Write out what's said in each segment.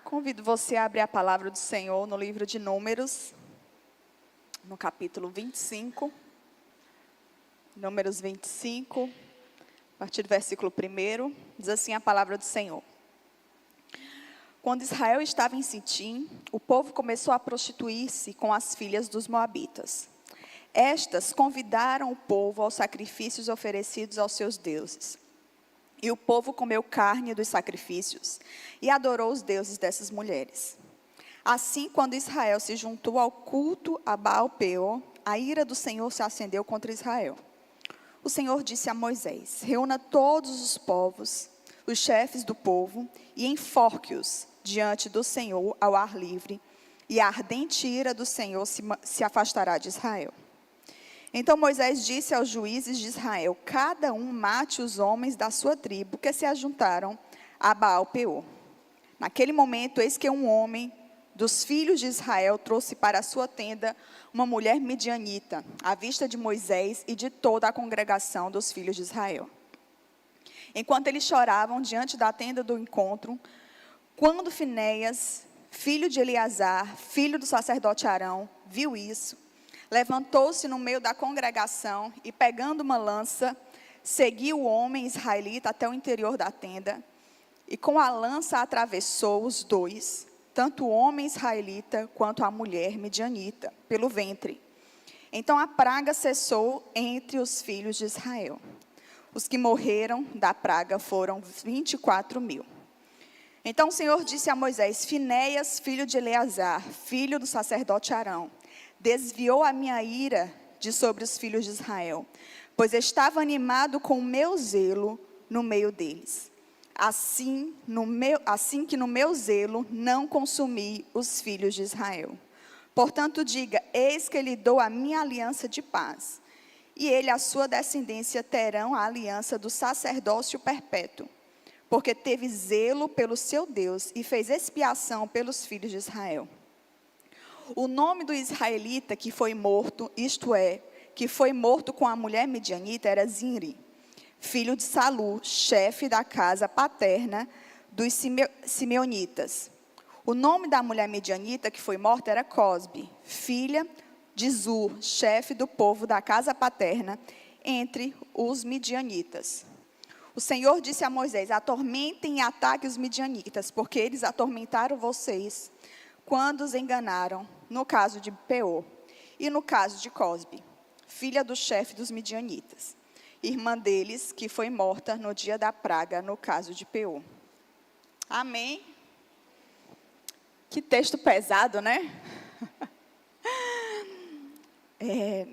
Convido você a abrir a palavra do Senhor no livro de Números, no capítulo 25. Números 25, a partir do versículo 1, diz assim a palavra do Senhor. Quando Israel estava em Sitim, o povo começou a prostituir-se com as filhas dos moabitas. Estas convidaram o povo aos sacrifícios oferecidos aos seus deuses. E o povo comeu carne dos sacrifícios e adorou os deuses dessas mulheres. Assim, quando Israel se juntou ao culto a Baal-peor, a ira do Senhor se acendeu contra Israel. O Senhor disse a Moisés: reúna todos os povos, os chefes do povo, e enforque-os diante do Senhor ao ar livre, e a ardente ira do Senhor se afastará de Israel. Então Moisés disse aos juízes de Israel: cada um mate os homens da sua tribo que se ajuntaram a Baal-peor. Naquele momento, eis que um homem dos filhos de Israel trouxe para a sua tenda uma mulher midianita, à vista de Moisés e de toda a congregação dos filhos de Israel. Enquanto eles choravam diante da tenda do encontro, quando Finéias, filho de Eleazar, filho do sacerdote Arão, viu isso, levantou-se no meio da congregação e, pegando uma lança, seguiu o homem israelita até o interior da tenda, e com a lança atravessou os dois, tanto o homem israelita quanto a mulher midianita, pelo ventre. Então a praga cessou entre os filhos de Israel. Os que morreram da praga foram 24.000. Então o Senhor disse a Moisés: Finéias, filho de Eleazar, filho do sacerdote Arão, desviou a minha ira de sobre os filhos de Israel, pois estava animado com o meu zelo no meio deles. Assim que no meu zelo não consumi os filhos de Israel. Portanto diga: eis que lhe dou a minha aliança de paz, e ele e a sua descendência terão a aliança do sacerdócio perpétuo, porque teve zelo pelo seu Deus e fez expiação pelos filhos de Israel. O nome do israelita que foi morto, isto é, que foi morto com a mulher midianita, era Zinri, filho de Salu, chefe da casa paterna dos simeonitas. O nome da mulher midianita que foi morta era Cosbe, filha de Zur, chefe do povo da casa paterna entre os midianitas. O Senhor disse a Moisés: atormentem e ataquem os midianitas, porque eles atormentaram vocês quando os enganaram, no caso de Peor, e no caso de Cosbe, filha do chefe dos midianitas, irmã deles, que foi morta no dia da praga, no caso de Peor. Amém? Que texto pesado, né?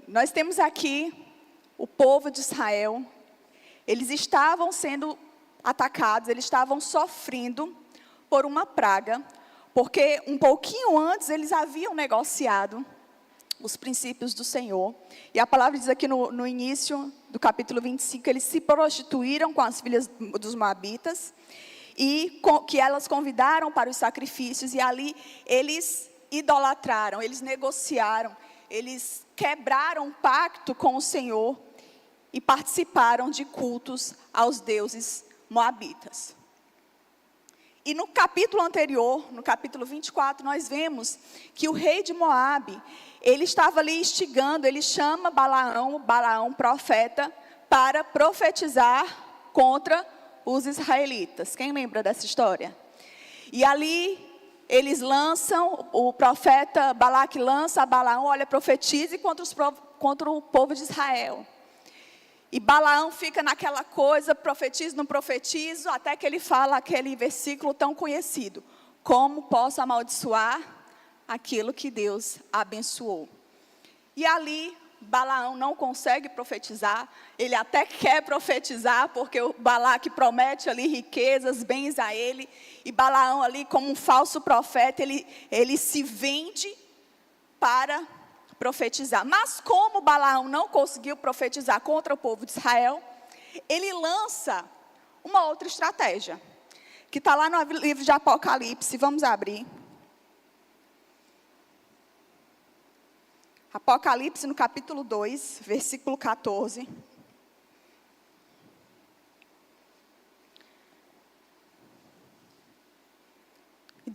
Nós temos aqui o povo de Israel. Eles estavam sendo atacados, eles estavam sofrendo por uma praga, porque um pouquinho antes eles haviam negociado os princípios do Senhor. E a palavra diz aqui no início do capítulo 25, eles se prostituíram com as filhas dos moabitas, e que elas convidaram para os sacrifícios, e ali eles idolatraram, eles negociaram, eles quebraram o pacto com o Senhor e participaram de cultos aos deuses moabitas. E no capítulo anterior, no capítulo 24, nós vemos que o rei de Moabe, ele estava ali instigando, ele chama Balaão, profeta, para profetizar contra os israelitas. Quem lembra dessa história? E ali eles lançam, o profeta Balaque lança a Balaão: olha, profetize contra o povo de Israel. E Balaão fica naquela coisa, profetizo, não profetizo, até que ele fala aquele versículo tão conhecido: como posso amaldiçoar aquilo que Deus abençoou? E ali Balaão não consegue profetizar, ele até quer profetizar, porque o Balaque promete ali riquezas, bens a ele, e Balaão ali, como um falso profeta, ele se vende para profetizar. Mas como Balaão não conseguiu profetizar contra o povo de Israel, ele lança uma outra estratégia, que está lá no livro de Apocalipse. Vamos abrir. Apocalipse, no capítulo 2, versículo 14.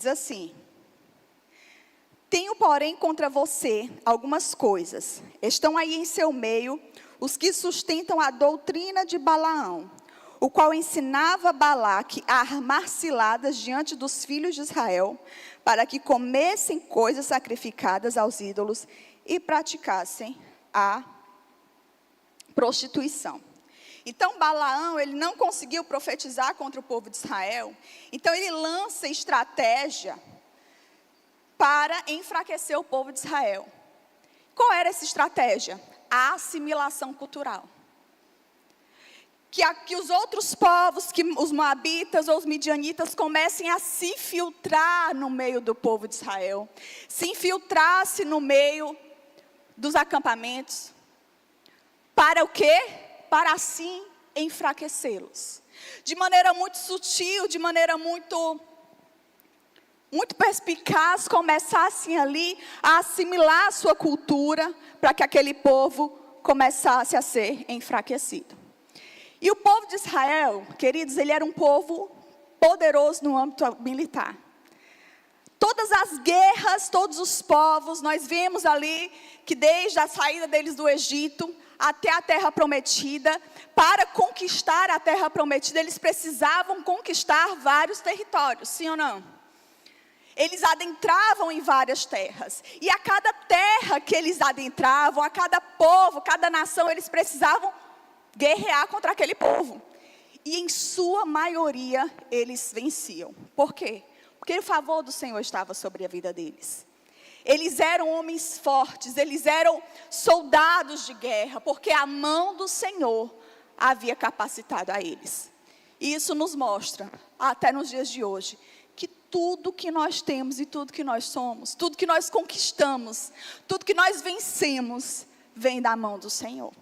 Diz assim: tenho, porém, contra você algumas coisas. Estão aí em seu meio os que sustentam a doutrina de Balaão, o qual ensinava Balaque a armar ciladas diante dos filhos de Israel, para que comessem coisas sacrificadas aos ídolos e praticassem a prostituição. Então Balaão, ele não conseguiu profetizar contra o povo de Israel, então ele lança estratégia para enfraquecer o povo de Israel. Qual era essa estratégia? A assimilação cultural. Que os outros povos, que os moabitas ou os midianitas comecem a se infiltrar no meio do povo de Israel. Se infiltrasse no meio dos acampamentos. Para o quê? Para assim enfraquecê-los. De maneira muito sutil, de maneira muito perspicaz, começassem ali a assimilar a sua cultura, para que aquele povo começasse a ser enfraquecido. E o povo de Israel, queridos, ele era um povo poderoso no âmbito militar. Todas as guerras, todos os povos, nós vemos ali que desde a saída deles do Egito até a terra prometida, para conquistar a terra prometida, eles precisavam conquistar vários territórios, sim ou não? Eles adentravam em várias terras, e a cada terra que eles adentravam, a cada povo, cada nação, eles precisavam guerrear contra aquele povo. E em sua maioria, eles venciam. Por quê? Porque o favor do Senhor estava sobre a vida deles. Eles eram homens fortes, eles eram soldados de guerra, porque a mão do Senhor havia capacitado a eles. E isso nos mostra, até nos dias de hoje, que tudo que nós temos e tudo que nós somos, tudo que nós conquistamos, tudo que nós vencemos, vem da mão do Senhor.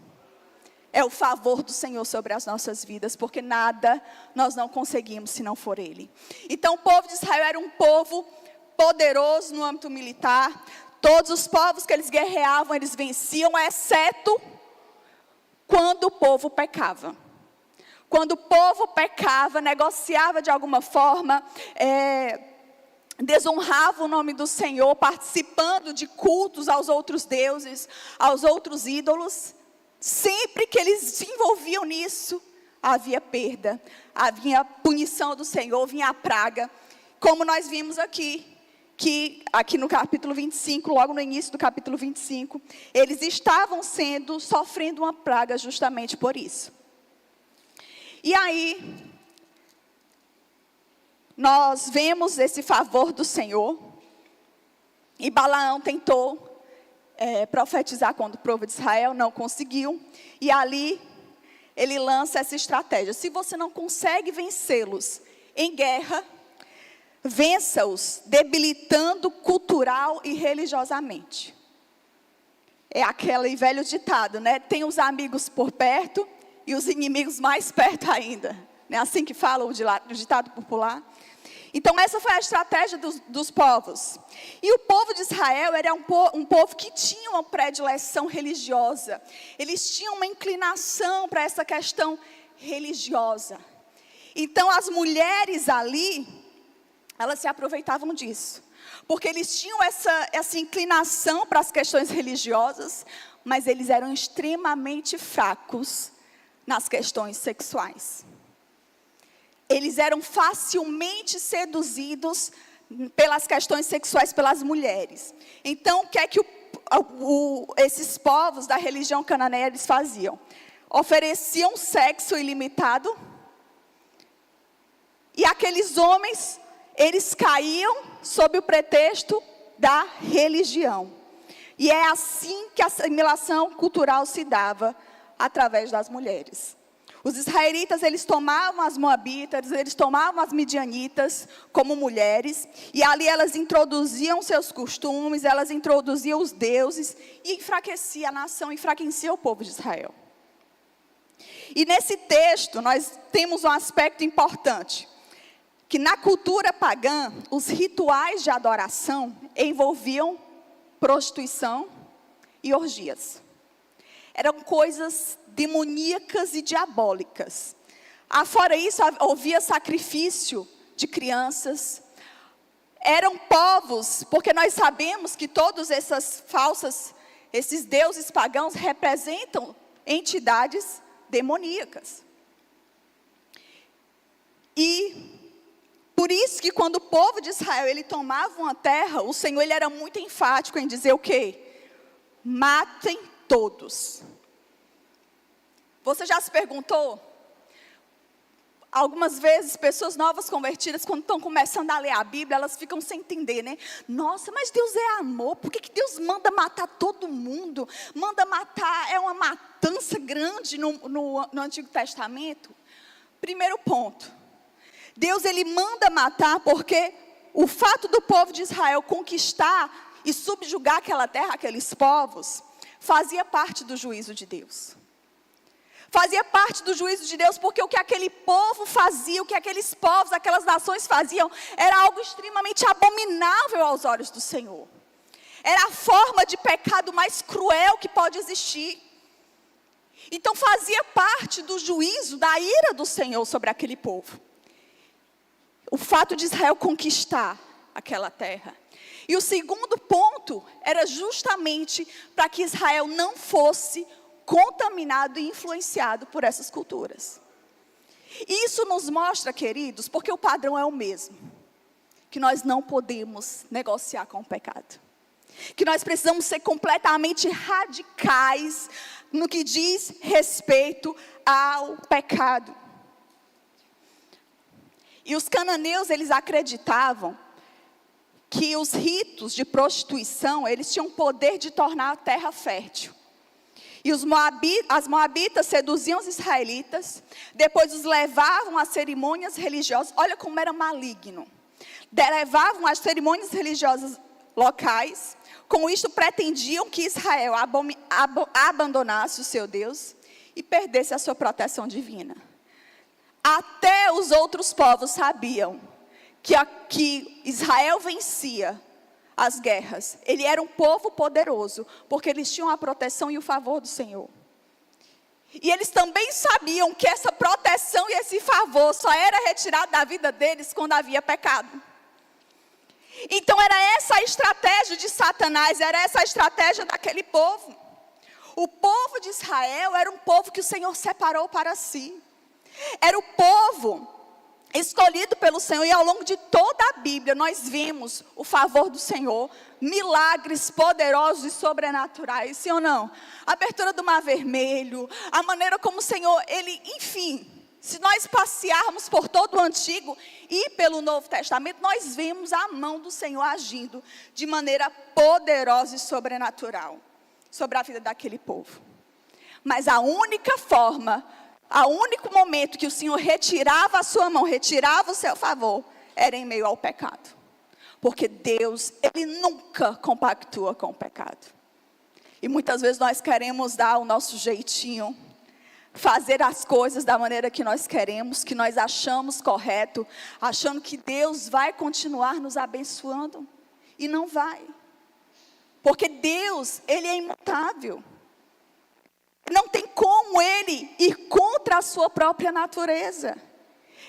É o favor do Senhor sobre as nossas vidas, porque nada nós não conseguimos se não for Ele. Então o povo de Israel era um povo poderoso no âmbito militar. Todos os povos que eles guerreavam, eles venciam, exceto quando o povo pecava. Quando o povo pecava, negociava de alguma forma, desonrava o nome do Senhor, participando de cultos aos outros deuses, aos outros ídolos. Sempre que eles se envolviam nisso, havia perda, havia punição do Senhor, vinha a praga. Como nós vimos aqui, que aqui no capítulo 25, logo no início do capítulo 25, eles estavam sofrendo uma praga justamente por isso. E aí, nós vemos esse favor do Senhor, e Balaão tentou profetizar contra o povo de Israel, não conseguiu, e ali ele lança essa estratégia: se você não consegue vencê-los em guerra, vença-os debilitando cultural e religiosamente. É aquele velho ditado, né? Tem os amigos por perto e os inimigos mais perto ainda. Não é assim que fala o ditado popular? Então essa foi a estratégia dos povos. E o povo de Israel era um povo que tinha uma predileção religiosa. Eles tinham uma inclinação para essa questão religiosa. Então as mulheres ali, elas se aproveitavam disso. Porque eles tinham essa inclinação para as questões religiosas, mas eles eram extremamente fracos nas questões sexuais. Eles eram facilmente seduzidos pelas questões sexuais pelas mulheres. Então, o que é que esses povos da religião cananeia eles faziam? Ofereciam sexo ilimitado. E aqueles homens, eles caíam sob o pretexto da religião. E é assim que a assimilação cultural se dava através das mulheres. Os israelitas, eles tomavam as moabitas, eles tomavam as midianitas como mulheres, e ali elas introduziam seus costumes, elas introduziam os deuses, e enfraquecia a nação, enfraquecia o povo de Israel. E nesse texto, nós temos um aspecto importante, que na cultura pagã, os rituais de adoração envolviam prostituição e orgias. Eram coisas demoníacas e diabólicas. Fora isso, havia sacrifício de crianças, eram povos, porque nós sabemos que todos esses deuses pagãos representam entidades demoníacas. E por isso que quando o povo de Israel, ele tomava uma terra, o Senhor, ele era muito enfático em dizer o quê? Matem todos. Você já se perguntou? Algumas vezes, pessoas novas convertidas, quando estão começando a ler a Bíblia, elas ficam sem entender, né? Nossa, mas Deus é amor, por que Deus manda matar todo mundo? Manda matar, é uma matança grande no Antigo Testamento? Primeiro ponto, Deus, ele manda matar porque o fato do povo de Israel conquistar e subjugar aquela terra, aqueles povos, fazia parte do juízo de Deus. Fazia parte do juízo de Deus, porque o que aquele povo fazia, o que aqueles povos, aquelas nações faziam, era algo extremamente abominável aos olhos do Senhor. Era a forma de pecado mais cruel que pode existir. Então fazia parte do juízo, da ira do Senhor sobre aquele povo. O fato de Israel conquistar aquela terra. E o segundo ponto era justamente para que Israel não fosse contaminado e influenciado por essas culturas. E isso nos mostra, queridos, porque o padrão é o mesmo, que nós não podemos negociar com o pecado. Que nós precisamos ser completamente radicais no que diz respeito ao pecado. E os cananeus, eles acreditavam que os ritos de prostituição, eles tinham poder de tornar a terra fértil. E as moabitas seduziam os israelitas, depois os levavam a cerimônias religiosas. Olha como era maligno. Levavam às cerimônias religiosas locais. Com isto pretendiam que Israel abandonasse o seu Deus e perdesse a sua proteção divina. Até os outros povos sabiam que Israel vencia as guerras. Ele era um povo poderoso, porque eles tinham a proteção e o favor do Senhor. E eles também sabiam que essa proteção e esse favor só era retirado da vida deles quando havia pecado. Então era essa a estratégia de Satanás, era essa a estratégia daquele povo. O povo de Israel era um povo que o Senhor separou para si. Era o povo escolhido pelo Senhor, e ao longo de toda a Bíblia nós vemos o favor do Senhor, milagres poderosos e sobrenaturais, sim ou não? A abertura do Mar Vermelho, a maneira como o Senhor, enfim, se nós passearmos por todo o Antigo e pelo Novo Testamento, nós vemos a mão do Senhor agindo de maneira poderosa e sobrenatural sobre a vida daquele povo. Mas a única forma, o único momento que o Senhor retirava a sua mão, retirava o seu favor, era em meio ao pecado. Porque Deus, Ele nunca compactua com o pecado. E muitas vezes nós queremos dar o nosso jeitinho, fazer as coisas da maneira que nós queremos, que nós achamos correto, achando que Deus vai continuar nos abençoando. E não vai. Porque Deus, Ele é imutável. Não tem como Ele ir contra a sua própria natureza.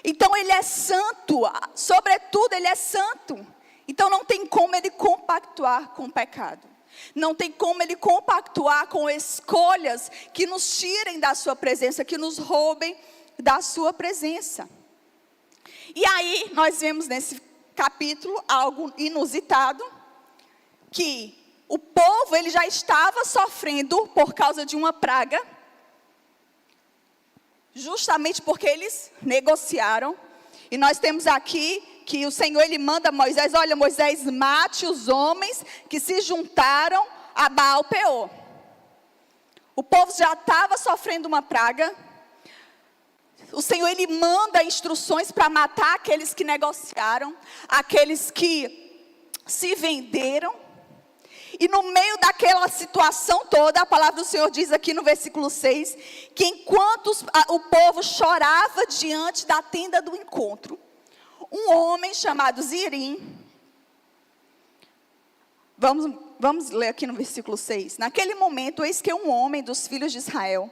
Então Ele é santo, sobretudo Ele é santo. Então não tem como Ele compactuar com o pecado. Não tem como Ele compactuar com escolhas que nos tirem da sua presença, que nos roubem da sua presença. E aí nós vemos nesse capítulo algo inusitado, que o povo, ele já estava sofrendo por causa de uma praga, justamente porque eles negociaram. E nós temos aqui que o Senhor, ele manda Moisés: olha, Moisés, mate os homens que se juntaram a Baal-peor. O povo já estava sofrendo uma praga. O Senhor, ele manda instruções para matar aqueles que negociaram, aqueles que se venderam. E no meio daquela situação toda, a palavra do Senhor diz aqui no versículo 6, que enquanto o povo chorava diante da tenda do encontro, um homem chamado Zirim, vamos ler aqui no versículo 6. Naquele momento, eis que um homem dos filhos de Israel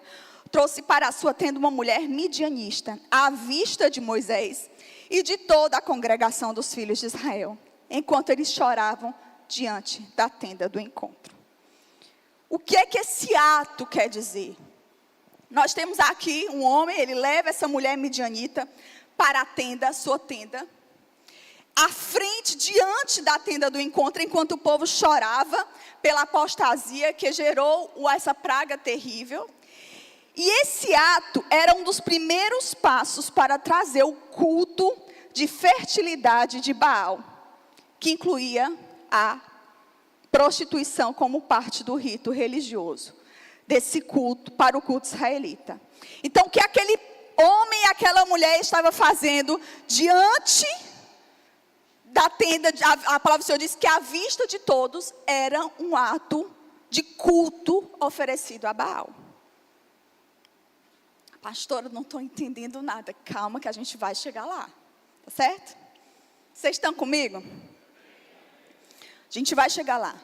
trouxe para a sua tenda uma mulher midianista, à vista de Moisés e de toda a congregação dos filhos de Israel. enquanto eles choravam diante da tenda do encontro. O que é que esse ato quer dizer? Nós temos aqui um homem, ele leva essa mulher midianita para a tenda, sua tenda, à frente, diante da tenda do encontro, enquanto o povo chorava pela apostasia que gerou essa praga terrível. E esse ato era um dos primeiros passos para trazer o culto de fertilidade de Baal, que incluía a prostituição como parte do rito religioso desse culto, para o culto israelita. Então, o que aquele homem e aquela mulher estavam fazendo diante da tenda, a palavra do Senhor diz que à vista de todos era um ato de culto oferecido a Baal. Pastora, não estou entendendo nada. Calma que a gente vai chegar lá. Tá certo? Vocês estão comigo? A gente vai chegar lá.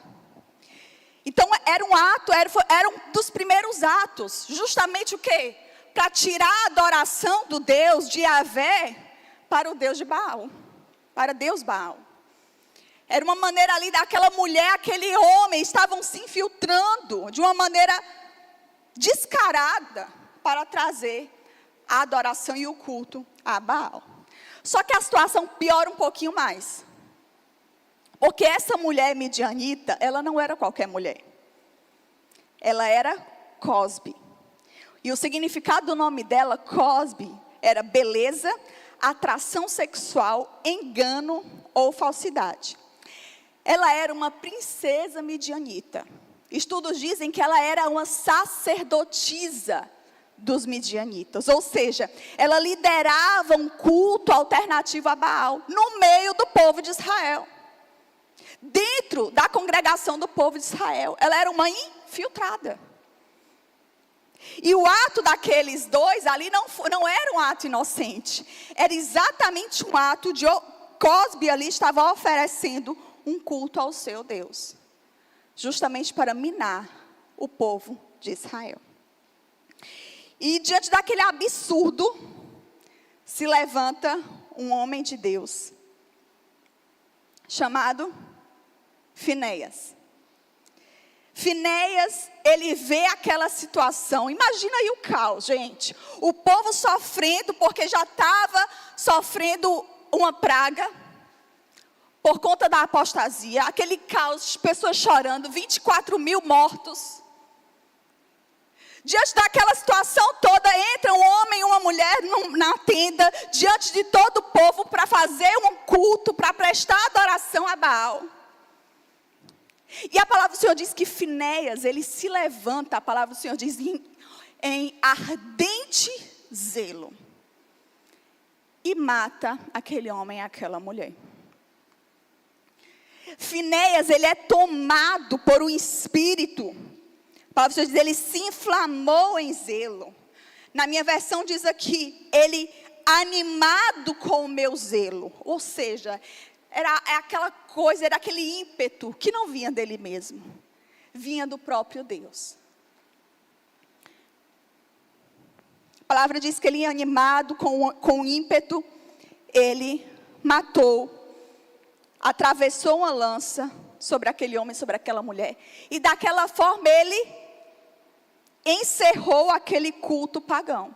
Então era um ato, era um dos primeiros atos. Justamente o quê? Para tirar a adoração do Deus de Yahvé para o Deus de Baal. Para Deus Baal. Era uma maneira ali daquela mulher, aquele homem, estavam se infiltrando de uma maneira descarada para trazer a adoração e o culto a Baal. Só que a situação piora um pouquinho mais. Porque essa mulher midianita, ela não era qualquer mulher. Ela era Cosbi. E o significado do nome dela, Cosbi, era beleza, atração sexual, engano ou falsidade. Ela era uma princesa midianita. Estudos dizem que ela era uma sacerdotisa dos midianitas. Ou seja, ela liderava um culto alternativo a Baal no meio do povo de Israel. Dentro da congregação do povo de Israel. Ela era uma infiltrada. E o ato daqueles dois ali não era um ato inocente. Era exatamente um ato de Cosbi ali estava oferecendo um culto ao seu Deus. Justamente para minar o povo de Israel. E diante daquele absurdo, se levanta um homem de Deus, chamado Finéias. Finéias, ele vê aquela situação. Imagina aí o caos, gente. O povo sofrendo, porque já estava sofrendo uma praga, por conta da apostasia. Aquele caos, pessoas chorando, 24 mil mortos. Diante daquela situação toda, entra um homem e uma mulher na tenda, diante de todo o povo, para fazer um culto, para prestar adoração a Baal. E a palavra do Senhor diz que Finéias, ele se levanta, a palavra do Senhor diz, em ardente zelo. E mata aquele homem e aquela mulher. Finéias, ele é tomado por um espírito. A palavra do Senhor diz, ele se inflamou em zelo. Na minha versão diz aqui, ele animado com o meu zelo. Ou seja, era aquela coisa, era aquele ímpeto que não vinha dele mesmo. Vinha do próprio Deus. A palavra diz que ele animado com ímpeto, ele matou, atravessou uma lança sobre aquele homem, sobre aquela mulher. E daquela forma ele encerrou aquele culto pagão.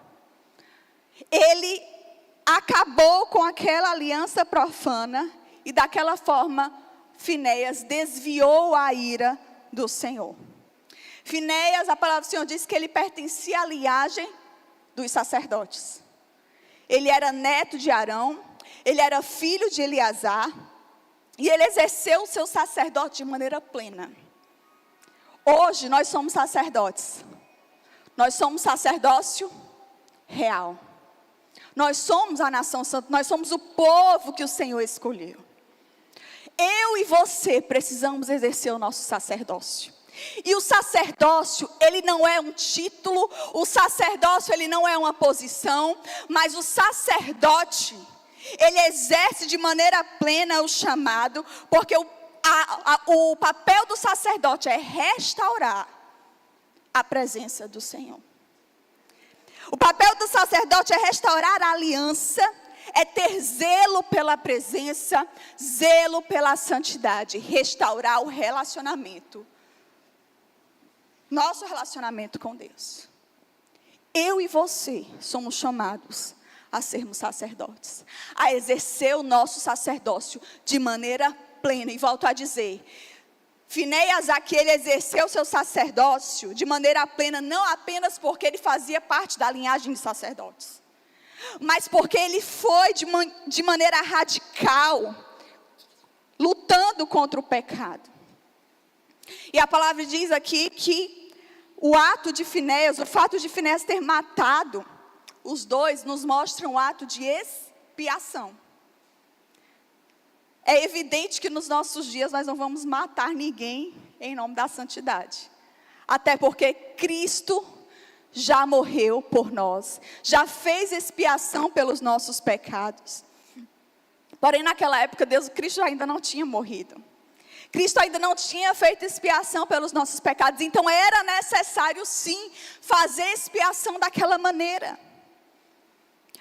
Ele acabou com aquela aliança profana. E daquela forma, Finéias desviou a ira do Senhor. Finéias, a palavra do Senhor diz que ele pertencia à linhagem dos sacerdotes. Ele era neto de Arão. Ele era filho de Eleazar. E ele exerceu o seu sacerdote de maneira plena. Hoje nós somos sacerdotes. Nós somos sacerdócio real. Nós somos a nação santa. Nós somos o povo que o Senhor escolheu. Eu e você precisamos exercer o nosso sacerdócio. E o sacerdócio, ele não é um título. O sacerdócio, ele não é uma posição. Mas o sacerdote, ele exerce de maneira plena o chamado, porque o papel do sacerdote é restaurar a presença do Senhor. O papel do sacerdote é restaurar a aliança, é ter zelo pela presença, zelo pela santidade, restaurar o relacionamento. Nosso relacionamento com Deus. Eu e você somos chamados a sermos sacerdotes, a exercer o nosso sacerdócio de maneira plena. E volto a dizer, Finéias aqui, ele exerceu o seu sacerdócio de maneira plena, não apenas porque ele fazia parte da linhagem de sacerdotes, mas porque ele foi de maneira radical, lutando contra o pecado. E a palavra diz aqui que o ato de Finéias, o fato de Finéias ter matado os dois, nos mostra um ato de expiação. É evidente que nos nossos dias nós não vamos matar ninguém em nome da santidade. Até porque Cristo já morreu por nós, já fez expiação pelos nossos pecados. Porém, naquela época, Cristo ainda não tinha morrido. Cristo ainda não tinha feito expiação pelos nossos pecados. Então era necessário sim fazer expiação daquela maneira,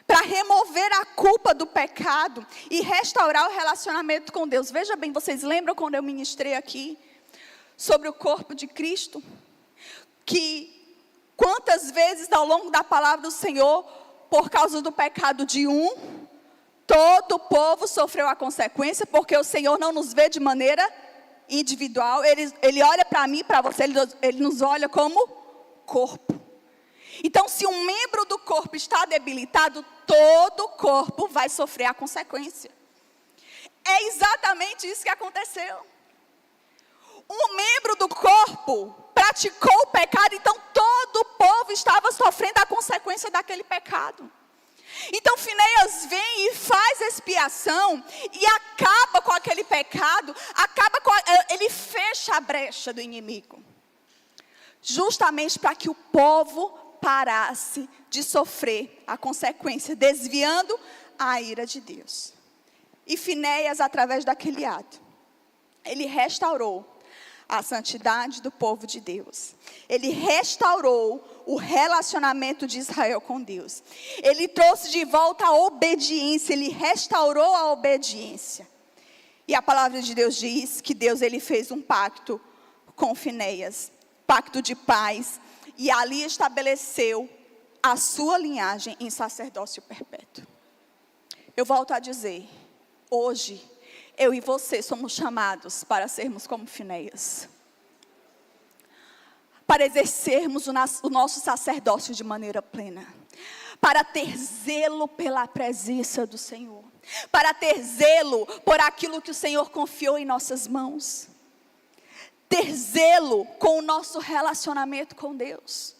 para remover a culpa do pecado e restaurar o relacionamento com Deus. Veja bem, vocês lembram quando eu ministrei aqui sobre o corpo de Cristo? Que quantas vezes ao longo da palavra do Senhor, por causa do pecado de um, todo o povo sofreu a consequência, porque o Senhor não nos vê de maneira individual. Ele olha para mim, para você, ele nos olha como corpo. Então, se um membro do corpo está debilitado, todo o corpo vai sofrer a consequência. É exatamente isso que aconteceu. Um membro do corpo praticou o pecado, então todo o povo estava sofrendo a consequência daquele pecado. Então Finéias vem e faz expiação e acaba com aquele pecado, ele fecha a brecha do inimigo. Justamente para que o povo parasse de sofrer a consequência, desviando a ira de Deus. E Finéias, através daquele ato, ele restaurou a santidade do povo de Deus. Ele restaurou o relacionamento de Israel com Deus. Ele trouxe de volta a obediência, ele restaurou a obediência. E a palavra de Deus diz que Deus ele fez um pacto com Finéias, pacto de paz, e ali estabeleceu a sua linhagem em sacerdócio perpétuo. Eu volto a dizer, hoje, eu e você somos chamados para sermos como Finéias. Para exercermos o nosso sacerdócio de maneira plena. Para ter zelo pela presença do Senhor. Para ter zelo por aquilo que o Senhor confiou em nossas mãos. Ter zelo com o nosso relacionamento com Deus.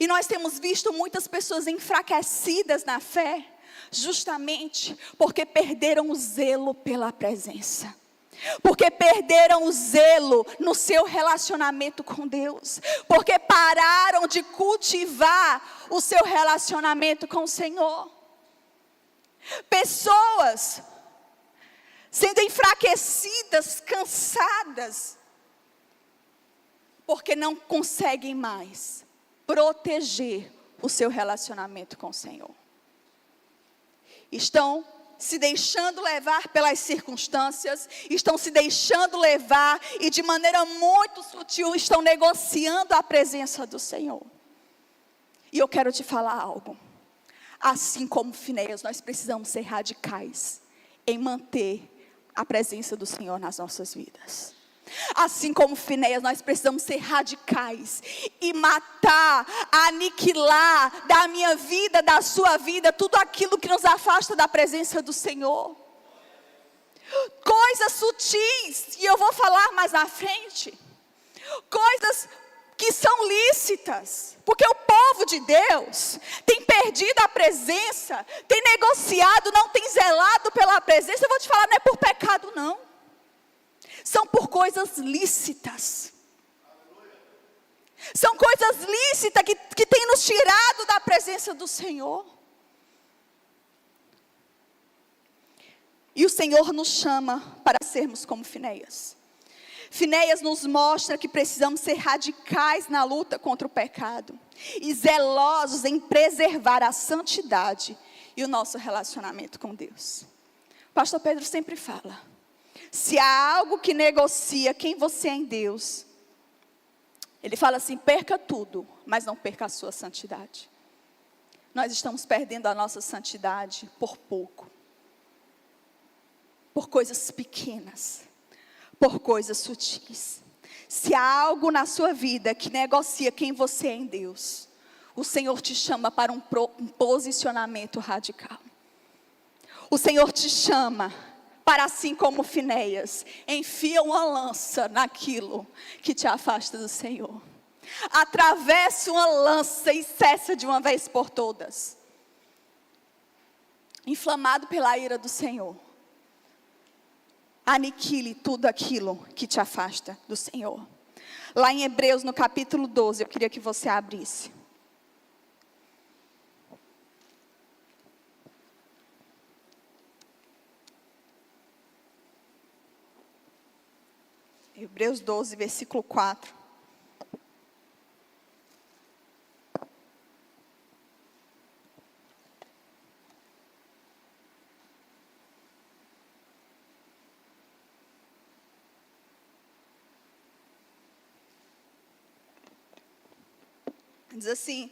E nós temos visto muitas pessoas enfraquecidas na fé, justamente porque perderam o zelo pela presença. Porque perderam o zelo no seu relacionamento com Deus. Porque pararam de cultivar o seu relacionamento com o Senhor. Pessoas sendo enfraquecidas, cansadas, porque não conseguem mais proteger o seu relacionamento com o Senhor. Estão se deixando levar pelas circunstâncias, estão se deixando levar e de maneira muito sutil estão negociando a presença do Senhor. E eu quero te falar algo. Assim como Finéias, nós precisamos ser radicais em manter a presença do Senhor nas nossas vidas. Assim como Finéias, nós precisamos ser radicais e matar, aniquilar da minha vida, da sua vida, tudo aquilo que nos afasta da presença do Senhor. Coisas sutis, e eu vou falar mais na frente. Coisas que são lícitas, porque o povo de Deus tem perdido a presença, tem negociado, não tem zelado pela presença. Eu vou te falar, não é por pecado não. São por coisas lícitas. São coisas lícitas que têm nos tirado da presença do Senhor. E o Senhor nos chama para sermos como Finéias. Finéias nos mostra que precisamos ser radicais na luta contra o pecado. E zelosos em preservar a santidade e o nosso relacionamento com Deus. O pastor Pedro sempre fala, se há algo que negocia quem você é em Deus, ele fala assim, perca tudo, mas não perca a sua santidade. Nós estamos perdendo a nossa santidade por pouco. Por coisas pequenas, por coisas sutis. Se há algo na sua vida que negocia quem você é em Deus, o Senhor te chama para um posicionamento radical. O Senhor te chama para, assim como Finéias, enfia uma lança naquilo que te afasta do Senhor. Atravessa uma lança e cessa de uma vez por todas. Inflamado pela ira do Senhor. Aniquile tudo aquilo que te afasta do Senhor. Lá em Hebreus, no capítulo 12, eu queria que você abrisse. Hebreus 12, versículo 4. Diz assim,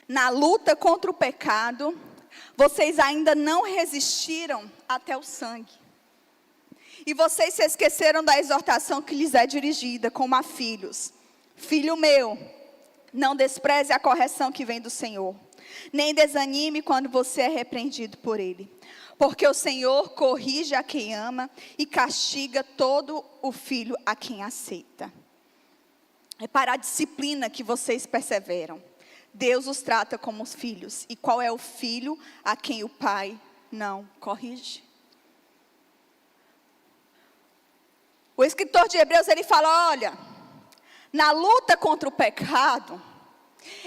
na luta contra o pecado, vocês ainda não resistiram até o sangue. E vocês se esqueceram da exortação que lhes é dirigida, como a filhos. Filho meu, não despreze a correção que vem do Senhor, nem desanime quando você é repreendido por Ele. Porque o Senhor corrige a quem ama e castiga todo o filho a quem aceita. É para a disciplina que vocês perseveram. Deus os trata como os filhos. E qual é o filho a quem o pai não corrige? O escritor de Hebreus, ele fala, olha, na luta contra o pecado,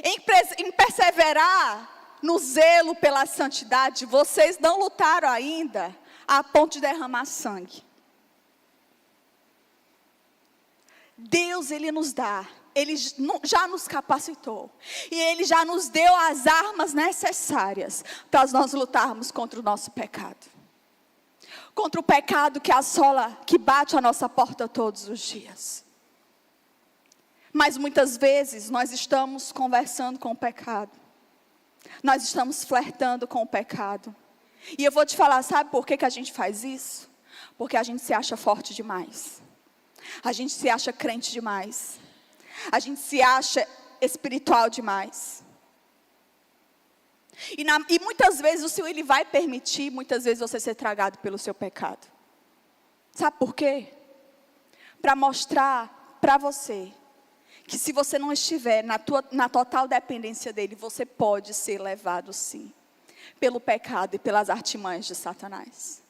em perseverar no zelo pela santidade, vocês não lutaram ainda a ponto de derramar sangue. Deus, Ele nos dá, Ele já nos capacitou. E Ele já nos deu as armas necessárias para nós lutarmos contra o nosso pecado. Contra o pecado que assola, que bate a nossa porta todos os dias. Mas muitas vezes nós estamos conversando com o pecado. Nós estamos flertando com o pecado. E eu vou te falar, sabe por que a gente faz isso? Porque a gente se acha forte demais. A gente se acha crente demais. A gente se acha espiritual demais. E muitas vezes o Senhor, Ele vai permitir, muitas vezes você ser tragado pelo seu pecado. Sabe por quê? Para mostrar para você, que se você não estiver na total dependência dEle, você pode ser levado sim, pelo pecado e pelas artimanhas de Satanás.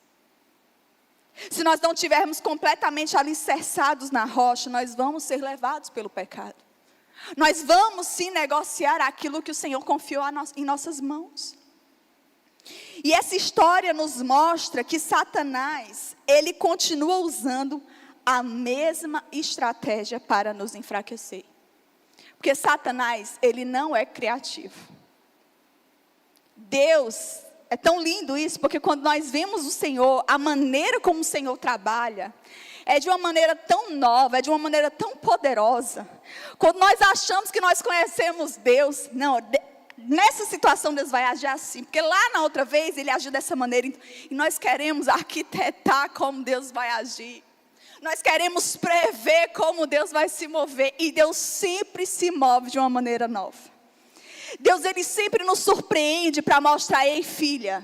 Se nós não estivermos completamente alicerçados na rocha, nós vamos ser levados pelo pecado. Nós vamos sim negociar aquilo que o Senhor confiou em nossas mãos. E essa história nos mostra que Satanás, ele continua usando a mesma estratégia para nos enfraquecer. Porque Satanás, ele não é criativo. Deus, é tão lindo isso, porque quando nós vemos o Senhor, a maneira como o Senhor trabalha, é de uma maneira tão nova, é de uma maneira tão poderosa. Quando nós achamos que nós conhecemos Deus, não, nessa situação Deus vai agir assim, porque lá na outra vez Ele agiu dessa maneira, e nós queremos arquitetar como Deus vai agir. Nós queremos prever como Deus vai se mover, e Deus sempre se move de uma maneira nova. Deus, Ele sempre nos surpreende para mostrar, ei filha,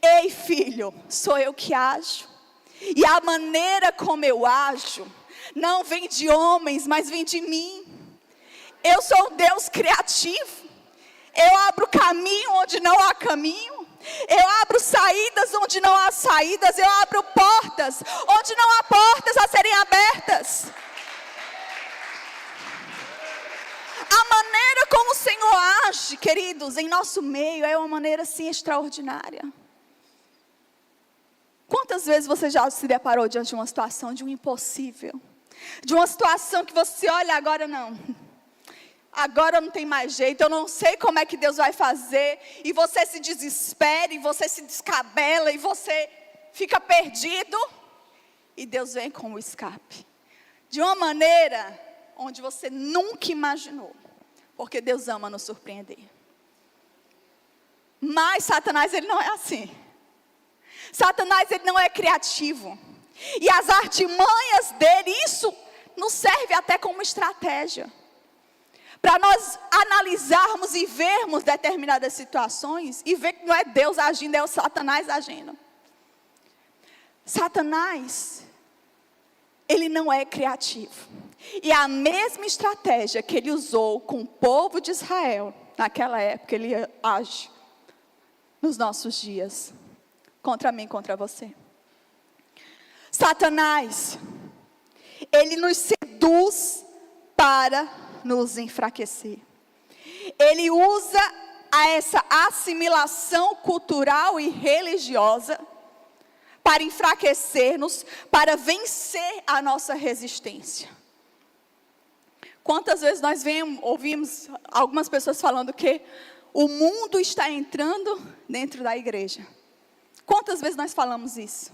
ei filho, sou eu que ajo. E a maneira como eu ajo, não vem de homens, mas vem de mim. Eu sou um Deus criativo. Eu abro caminho onde não há caminho. Eu abro saídas onde não há saídas. Eu abro portas onde não há portas a serem abertas. A maneira como o Senhor age, queridos, em nosso meio, é uma maneira assim extraordinária. Quantas vezes você já se deparou diante de uma situação de um impossível? De uma situação que você olha agora, não. agora não tem mais jeito, eu não sei como é que Deus vai fazer, e você se desespera, e você se descabela, e você fica perdido, e Deus vem com o escape, de uma maneira onde você nunca imaginou, porque Deus ama nos surpreender. Mas Satanás, ele não é assim. Satanás, ele não é criativo, e as artimanhas dele, isso nos serve até como estratégia, para nós analisarmos e vermos determinadas situações, e ver que não é Deus agindo, é o Satanás agindo. Satanás, ele não é criativo, e a mesma estratégia que ele usou com o povo de Israel, naquela época, ele age nos nossos dias, contra mim, contra você. Satanás, ele nos seduz para nos enfraquecer. Ele usa essa assimilação cultural e religiosa para enfraquecer-nos, para vencer a nossa resistência. Quantas vezes nós ouvimos algumas pessoas falando que o mundo está entrando dentro da igreja? Quantas vezes nós falamos isso?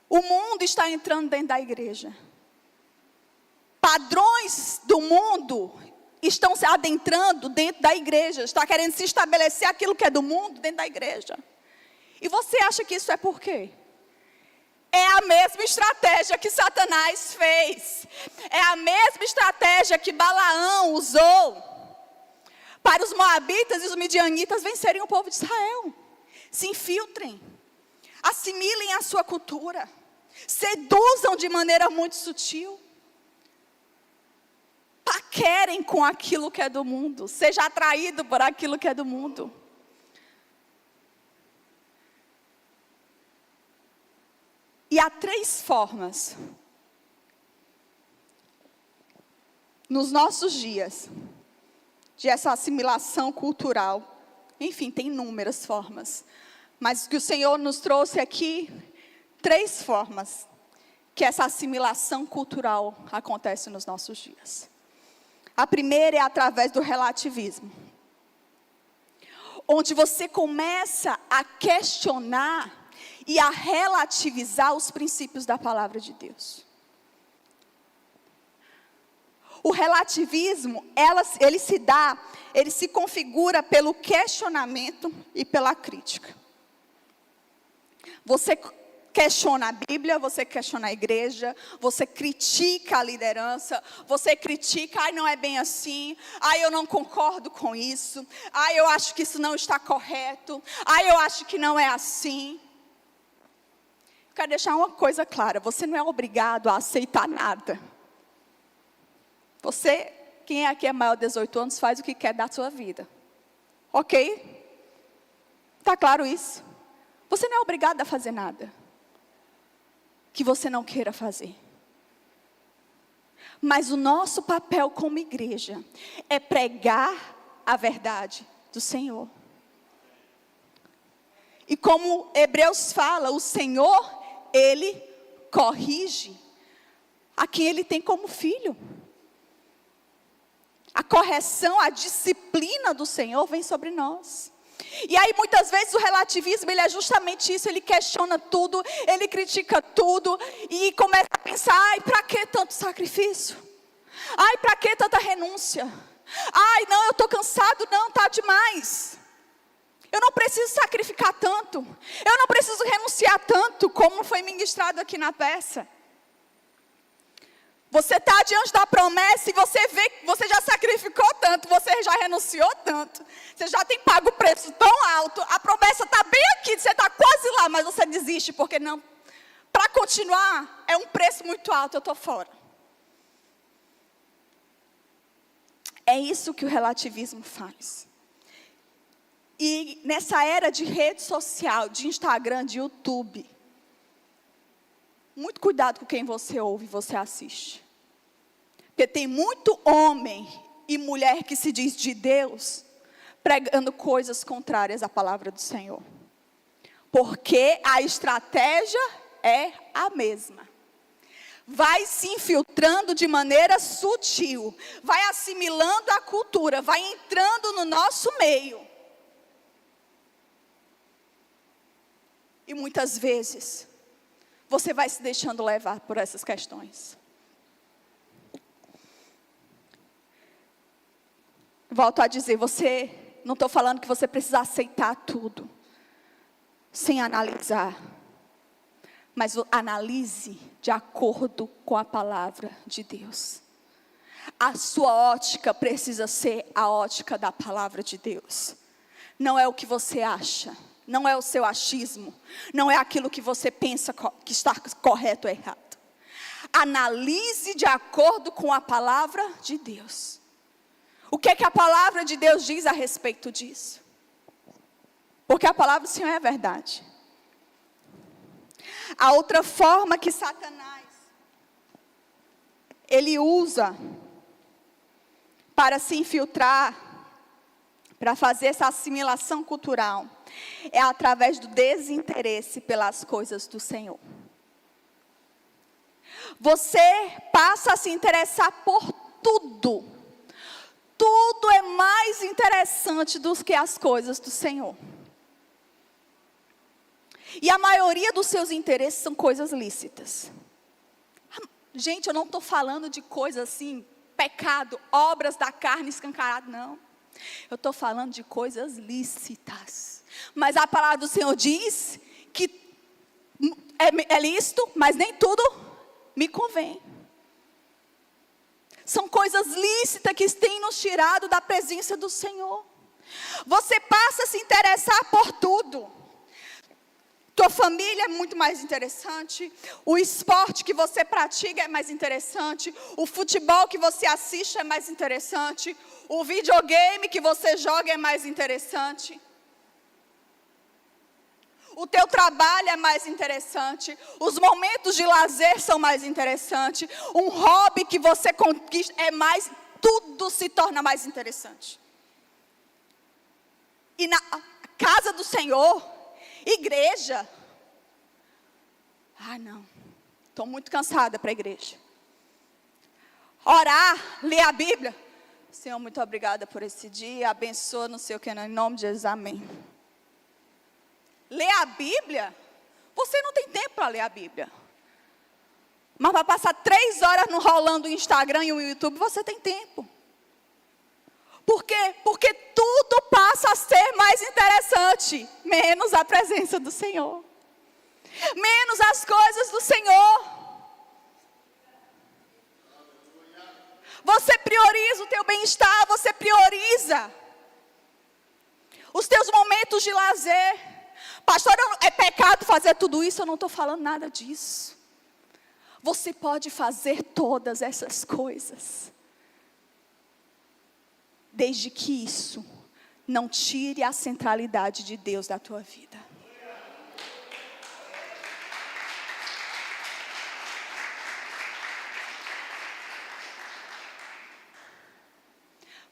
O mundo está entrando dentro da igreja. Padrões do mundo estão se adentrando dentro da igreja. Está querendo se estabelecer aquilo que é do mundo dentro da igreja. E você acha que isso é por quê? É a mesma estratégia que Satanás fez. É a mesma estratégia que Balaão usou para os moabitas e os midianitas vencerem o povo de Israel. Se infiltrem, assimilem a sua cultura, seduzam de maneira muito sutil, paquerem com aquilo que é do mundo, seja atraído por aquilo que é do mundo. E há 3 formas, nos nossos dias, de essa assimilação cultural. Enfim, tem inúmeras formas, mas que o Senhor nos trouxe aqui, 3 formas, que essa assimilação cultural acontece nos nossos dias. A primeira é através do relativismo, onde você começa a questionar e a relativizar os princípios da palavra de Deus. O relativismo, ele se configura pelo questionamento e pela crítica. Você questiona a Bíblia, você questiona a igreja, você critica a liderança, você critica, não é bem assim, eu não concordo com isso, eu acho que isso não está correto, eu acho que não é assim. Quero deixar uma coisa clara, você não é obrigado a aceitar nada. Você, quem aqui é maior de 18 anos, faz o que quer da sua vida. Ok? Está claro isso? Você não é obrigado a fazer nada que você não queira fazer. Mas o nosso papel como igreja é pregar a verdade do Senhor. E como Hebreus fala, o Senhor, Ele corrige a quem Ele tem como filho. A correção, a disciplina do Senhor vem sobre nós. E aí muitas vezes o relativismo, ele é justamente isso, ele questiona tudo, ele critica tudo, e começa a pensar, para que tanto sacrifício? Para que tanta renúncia? Não, eu estou cansado, não, está demais. Eu não preciso sacrificar tanto, eu não preciso renunciar tanto, como foi ministrado aqui na peça. Você está diante da promessa e você vê que você já sacrificou tanto, você já renunciou tanto, você já tem pago o preço tão alto, a promessa está bem aqui, você está quase lá, mas você desiste, porque não, para continuar, é um preço muito alto, eu estou fora. É isso que o relativismo faz. E nessa era de rede social, de Instagram, de YouTube, muito cuidado com quem você ouve e você assiste. Porque tem muito homem e mulher que se diz de Deus, pregando coisas contrárias à palavra do Senhor. Porque a estratégia é a mesma. vai se infiltrando de maneira sutil, vai assimilando a cultura, vai entrando no nosso meio. E muitas vezes, você vai se deixando levar por essas questões. Volto a dizer, não estou falando que você precisa aceitar tudo, sem analisar. Mas analise de acordo com a palavra de Deus. A sua ótica precisa ser a ótica da palavra de Deus. Não é o que você acha, não é o seu achismo, não é aquilo que você pensa que está correto ou errado. Analise de acordo com a palavra de Deus. O que é que a palavra de Deus diz a respeito disso? Porque a palavra do Senhor é verdade. A outra forma que Satanás, ele usa para se infiltrar, para fazer essa assimilação cultural, é através do desinteresse pelas coisas do Senhor. Você passa a se interessar por tudo. Tudo é mais interessante do que as coisas do Senhor. E a maioria dos seus interesses são coisas lícitas. Gente, eu não estou falando de coisas assim, pecado, obras da carne escancarado, não. Eu estou falando de coisas lícitas. Mas a palavra do Senhor diz que é lícito, mas nem tudo me convém. São coisas lícitas que têm nos tirado da presença do Senhor. Você passa a se interessar por tudo. Tua família é muito mais interessante. O esporte que você pratica é mais interessante. O futebol que você assiste é mais interessante. O videogame que você joga é mais interessante. O teu trabalho é mais interessante. Os momentos de lazer são mais interessantes. Um hobby que você conquista é mais... Tudo se torna mais interessante. E na casa do Senhor, igreja... não. Estou muito cansada para a igreja. Orar, ler a Bíblia. Senhor, muito obrigada por esse dia. Abençoa, não sei o que, em nome de Jesus, amém. Ler a Bíblia, você não tem tempo para ler a Bíblia. Mas para passar 3 horas no rolando o Instagram e o YouTube, você tem tempo. Por quê? Porque tudo passa a ser mais interessante, menos a presença do Senhor. Menos as coisas do Senhor. Você prioriza o teu bem-estar, você prioriza os teus momentos de lazer. Pastor, é pecado fazer tudo isso? Eu não estou falando nada disso. Você pode fazer todas essas coisas, desde que isso não tire a centralidade de Deus da tua vida.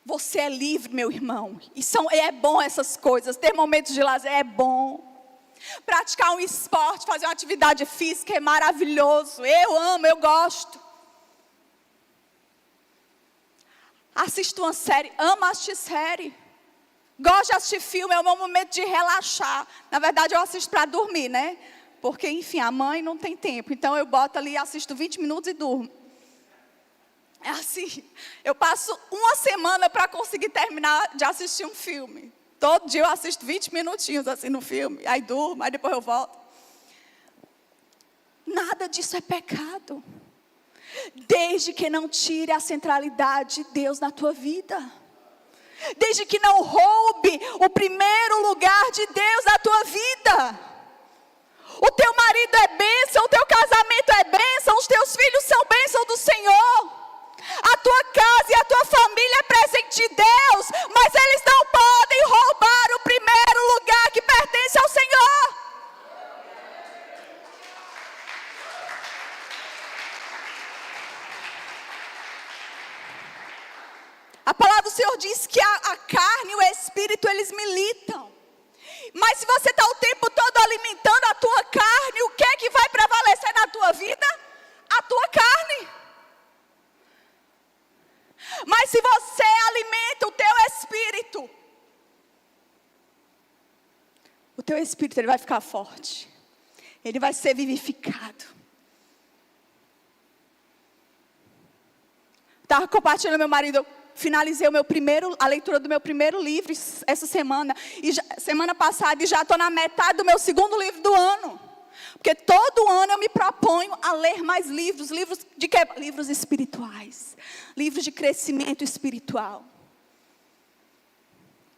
Você é livre, meu irmão. E é bom essas coisas. Ter momentos de lazer é bom. Praticar um esporte, fazer uma atividade física é maravilhoso. Eu amo, eu gosto. Assisto uma série, amo assistir série. Gosto de assistir filme, é o meu momento de relaxar. Na verdade, eu assisto para dormir, né? Porque, enfim, a mãe não tem tempo. Então, eu boto ali, assisto 20 minutos e durmo. É assim, eu passo uma semana para conseguir terminar de assistir um filme. Todo dia eu assisto 20 minutinhos assim no filme, aí durmo, aí depois eu volto. Nada disso é pecado. Desde que não tire a centralidade de Deus na tua vida. Desde que não roube o primeiro lugar de Deus na tua vida. O teu marido é bênção, o teu casamento é bênção, os teus filhos são bênção do Senhor. A tua casa e a tua família é presente de Deus, mas eles não podem roubar o primeiro lugar que pertence ao Senhor. A palavra do Senhor diz que a carne e o espírito, eles militam. Mas se você está o tempo todo alimentando a tua carne, o que é que vai prevalecer na tua vida? A tua carne. o teu espírito ele vai ficar forte. Ele vai ser vivificado. Estava compartilhando meu marido, eu finalizei a leitura do meu primeiro livro essa semana. Semana passada, e já estou na metade do meu segundo livro do ano. Porque todo ano eu me proponho a ler mais livros. Livros de quê? Livros espirituais. Livros de crescimento espiritual.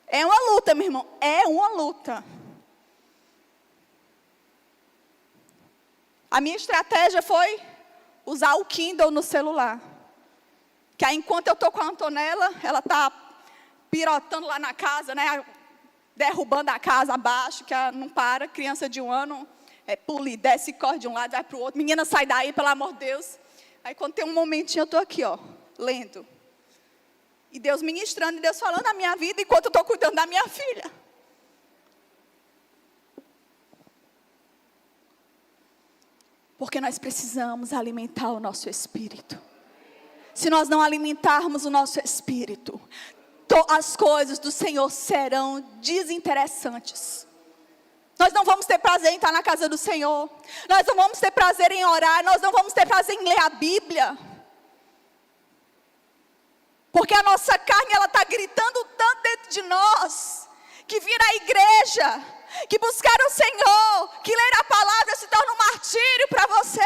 É uma luta, meu irmão. É uma luta. A minha estratégia foi usar o Kindle no celular. Que aí enquanto eu estou com a Antonella, ela está pirotando lá na casa, né? Derrubando a casa abaixo, que ela não para. Criança de 1 ano, pula e desce, corre de um lado, vai para o outro. Menina, sai daí, pelo amor de Deus. Aí quando tem um momentinho, eu estou aqui, ó, lendo. E Deus ministrando, e Deus falando na minha vida, enquanto eu estou cuidando da minha filha. Porque nós precisamos alimentar o nosso espírito. Se nós não alimentarmos o nosso espírito, as coisas do Senhor serão desinteressantes. Nós não vamos ter prazer em estar na casa do Senhor. Nós não vamos ter prazer em orar. Nós não vamos ter prazer em ler a Bíblia. Porque a nossa carne, ela está gritando tanto dentro de nós, que vir à igreja, que buscar o Senhor, que ler a palavra se torna um martírio para você.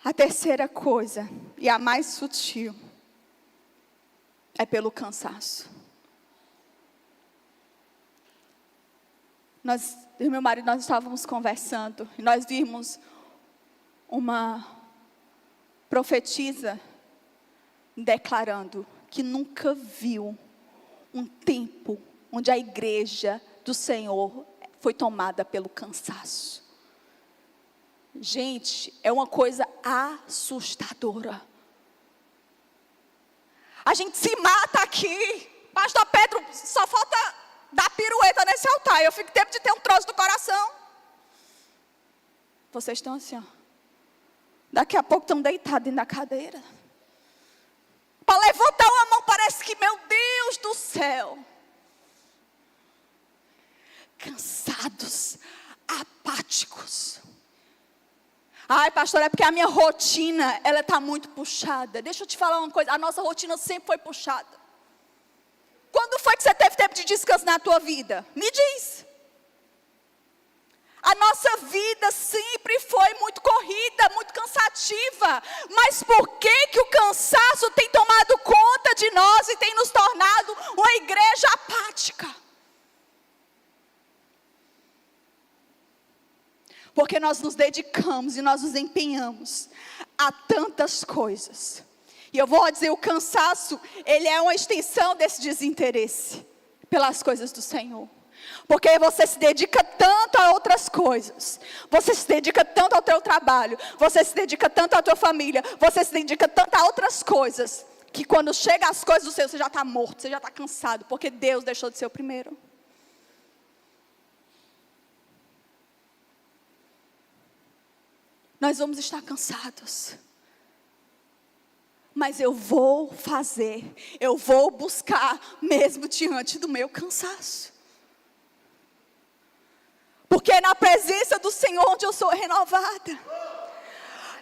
A terceira coisa, e a mais sutil, é pelo cansaço. Eu e meu marido, nós estávamos conversando, e nós vimos uma profetisa declarando que nunca viu um tempo onde a igreja do Senhor foi tomada pelo cansaço. Gente, é uma coisa assustadora. A gente se mata aqui. Pastor Pedro, só falta dar pirueta nesse altar. Eu fico tempo de ter um troço do coração. Vocês estão assim, ó. Daqui a pouco estão deitados dentro da cadeira. Para levantar uma mão parece que, meu Deus do céu. Cansados, apáticos. Ai, pastor, é porque a minha rotina, ela está muito puxada. Deixa eu te falar uma coisa, a nossa rotina sempre foi puxada. Quando foi que você teve tempo de descanso na tua vida? Me diz. A nossa vida sempre foi muito corrida, muito cansativa. Mas por que que o cansaço tem tomado conta de nós e tem nos tornado uma igreja apática? Porque nós nos dedicamos e nós nos empenhamos a tantas coisas. E eu vou dizer, o cansaço, ele é uma extensão desse desinteresse pelas coisas do Senhor. Porque você se dedica tanto a outras coisas. Você se dedica tanto ao teu trabalho. Você se dedica tanto à tua família. Você se dedica tanto a outras coisas. Que quando chega as coisas do Senhor, você já está morto, você já está cansado. Porque Deus deixou de ser o primeiro. Nós vamos estar cansados. Mas eu vou fazer. Eu vou buscar mesmo diante do meu cansaço. Porque é na presença do Senhor onde eu sou renovada.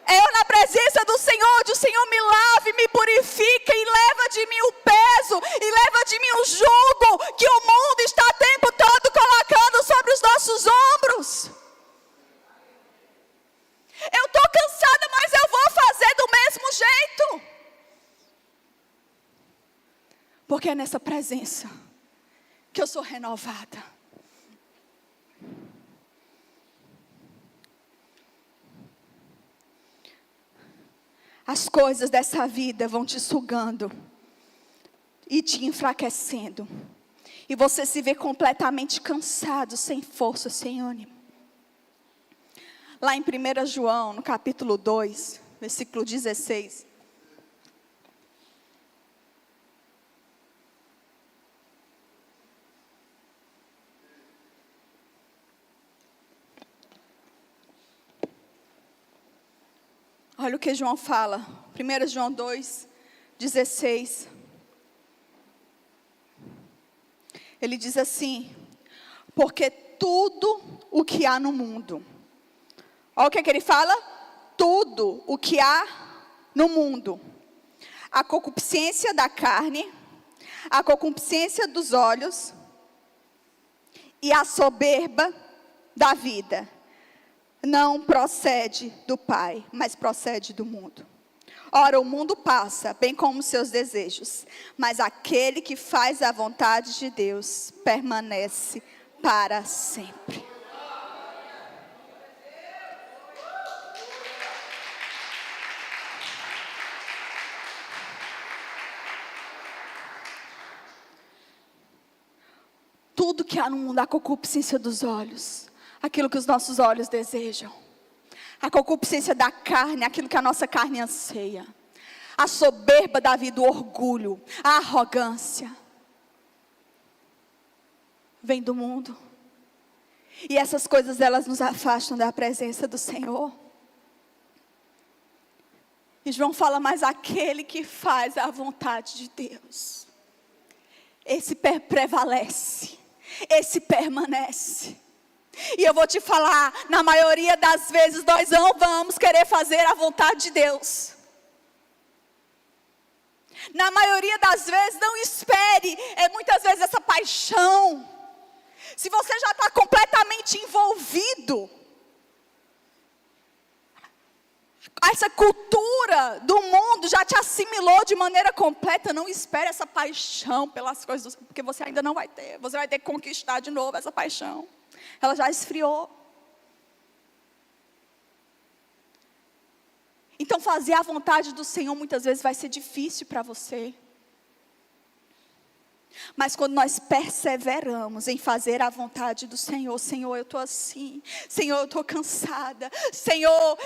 É na presença do Senhor onde o Senhor me lava, me purifica e leva de mim o peso, e leva de mim o jugo que o mundo está o tempo todo colocando sobre os nossos ombros. Eu estou cansada, mas eu vou fazer do mesmo jeito. Porque é nessa presença que eu sou renovada. As coisas dessa vida vão te sugando e te enfraquecendo. E você se vê completamente cansado, sem força, sem ânimo. Lá em 1 João, no capítulo 2, versículo 16. Olha o que João fala. 1 João 2, 16. Ele diz assim: porque tudo o que há no mundo. Olha o que ele fala: tudo o que há no mundo. A concupiscência da carne, a concupiscência dos olhos e a soberba da vida não procede do Pai, mas procede do mundo. Ora, o mundo passa, bem como seus desejos, mas aquele que faz a vontade de Deus permanece para sempre. Tudo que há no mundo, a concupiscência dos olhos, aquilo que os nossos olhos desejam. A concupiscência da carne, aquilo que a nossa carne anseia. A soberba da vida, o orgulho, a arrogância. Vem do mundo. E essas coisas, elas nos afastam da presença do Senhor. E João fala: mas aquele que faz a vontade de Deus, esse prevalece, esse permanece. E eu vou te falar, na maioria das vezes nós não vamos querer fazer a vontade de Deus. Na maioria das vezes, não espere, muitas vezes essa paixão. Se você já está completamente envolvido, essa cultura do mundo já te assimilou de maneira completa, não espere essa paixão pelas coisas, porque você ainda não vai ter. Você vai ter que conquistar de novo essa paixão. Ela já esfriou. Então fazer a vontade do Senhor muitas vezes vai ser difícil para você. Mas quando nós perseveramos em fazer a vontade do Senhor: Senhor, eu estou assim. Senhor, eu estou cansada. Senhor,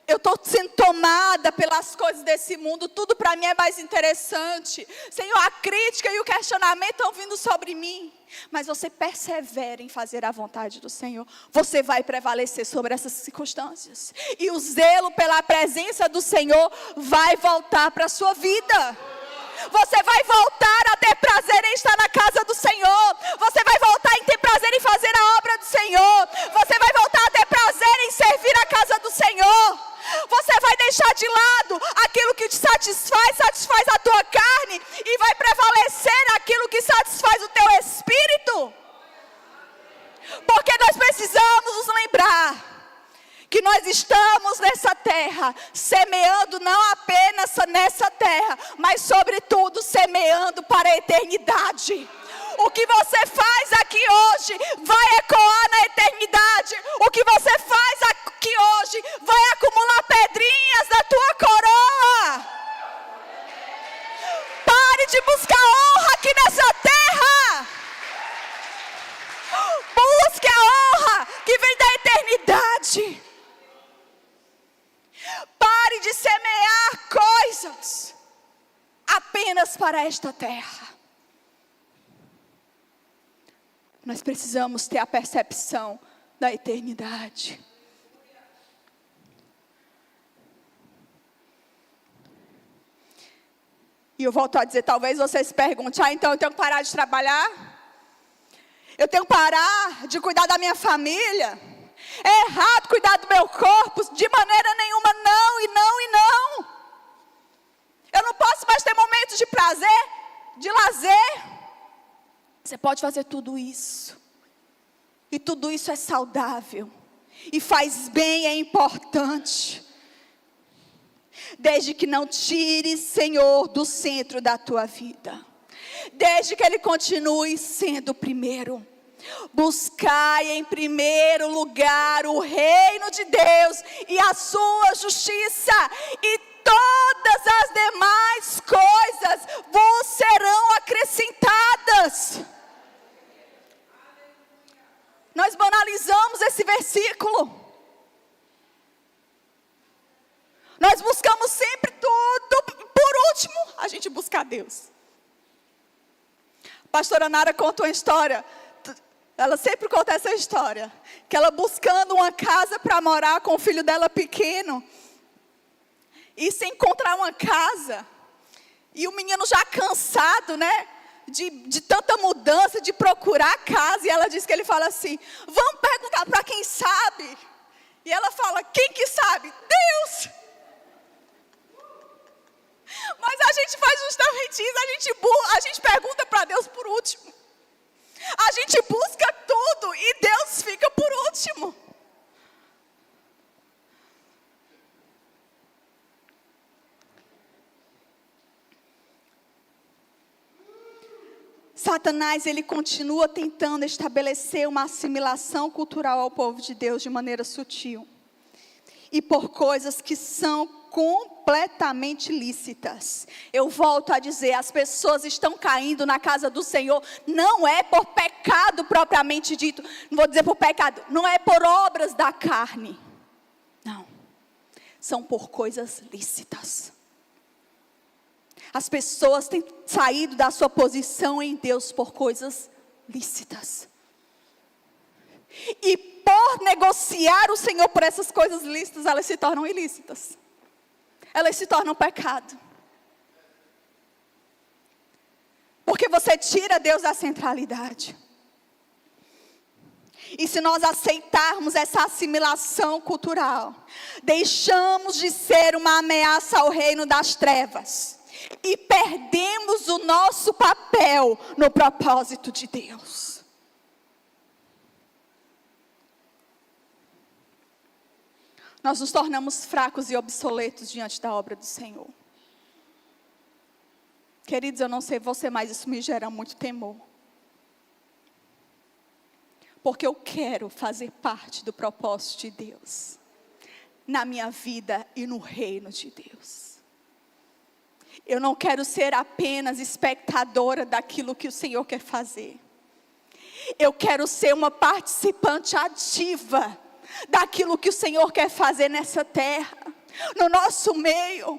eu estou sendo tomada pelas coisas desse mundo. Tudo para mim é mais interessante. Senhor, a crítica e o questionamento estão vindo sobre mim. Mas você persevera em fazer a vontade do Senhor, você vai prevalecer sobre essas circunstâncias. E o zelo pela presença do Senhor vai voltar para a sua vida. Você vai voltar a ter prazer em estar na casa do Senhor. Você vai voltar a ter prazer em fazer a obra do Senhor. Você vai voltar a ter prazer em servir a casa do Senhor. Você vai deixar de lado aquilo que te satisfaz a tua carne, e vai prevalecer aquilo que satisfaz o teu espírito. Porque nós precisamos nos lembrar que nós estamos nessa terra, semeando não apenas nessa terra, mas sobretudo semeando para a eternidade. O que você faz aqui hoje vai ecoar na eternidade. O que você faz aqui hoje vai acumular pedrinhas na tua coroa. Pare de buscar honra aqui nessa terra. Busque a honra que vem da eternidade. Pare de semear coisas apenas para esta terra. Nós precisamos ter a percepção da eternidade. E eu volto a dizer, talvez você se pergunte: então eu tenho que parar de trabalhar? Eu tenho que parar de cuidar da minha família? É errado cuidar do meu corpo? De maneira nenhuma, não, e não, e não. Eu não posso mais ter momentos de prazer, de lazer. Você pode fazer tudo isso. E tudo isso é saudável. E faz bem, é importante. Desde que não tire Senhor do centro da tua vida. Desde que Ele continue sendo o primeiro. Buscai em primeiro lugar o reino de Deus e a sua justiça, e todas as demais coisas vos serão acrescentadas. Nós banalizamos esse versículo. Nós buscamos sempre tudo. Por último, a gente busca a Deus. A pastora Nara conta uma história. Ela sempre conta essa história. Que ela buscando uma casa para morar com o filho dela pequeno. E se encontrar uma casa. E o menino já cansado, né? de tanta mudança, de procurar a casa. E ela diz que ele fala assim: vamos perguntar para quem sabe. E ela fala: quem que sabe? Deus. Mas a gente faz justamente isso, a gente pergunta para Deus por último. A gente busca tudo e Deus fica por último. Satanás, ele continua tentando estabelecer uma assimilação cultural ao povo de Deus de maneira sutil. E por coisas que são completamente lícitas. Eu volto a dizer, as pessoas estão caindo na casa do Senhor, não é por pecado propriamente dito, não vou dizer por pecado, não é por obras da carne. Não, são por coisas lícitas. As pessoas têm saído da sua posição em Deus por coisas lícitas. E por negociar o Senhor por essas coisas lícitas, elas se tornam ilícitas. Elas se tornam pecado. Porque você tira Deus da centralidade. E se nós aceitarmos essa assimilação cultural, deixamos de ser uma ameaça ao reino das trevas. E perdemos o nosso papel no propósito de Deus. Nós nos tornamos fracos e obsoletos diante da obra do Senhor. Queridos, eu não sei você, mas isso me gera muito temor. Porque eu quero fazer parte do propósito de Deus. Na minha vida e no reino de Deus. Eu não quero ser apenas espectadora daquilo que o Senhor quer fazer. Eu quero ser uma participante ativa daquilo que o Senhor quer fazer nessa terra, no nosso meio.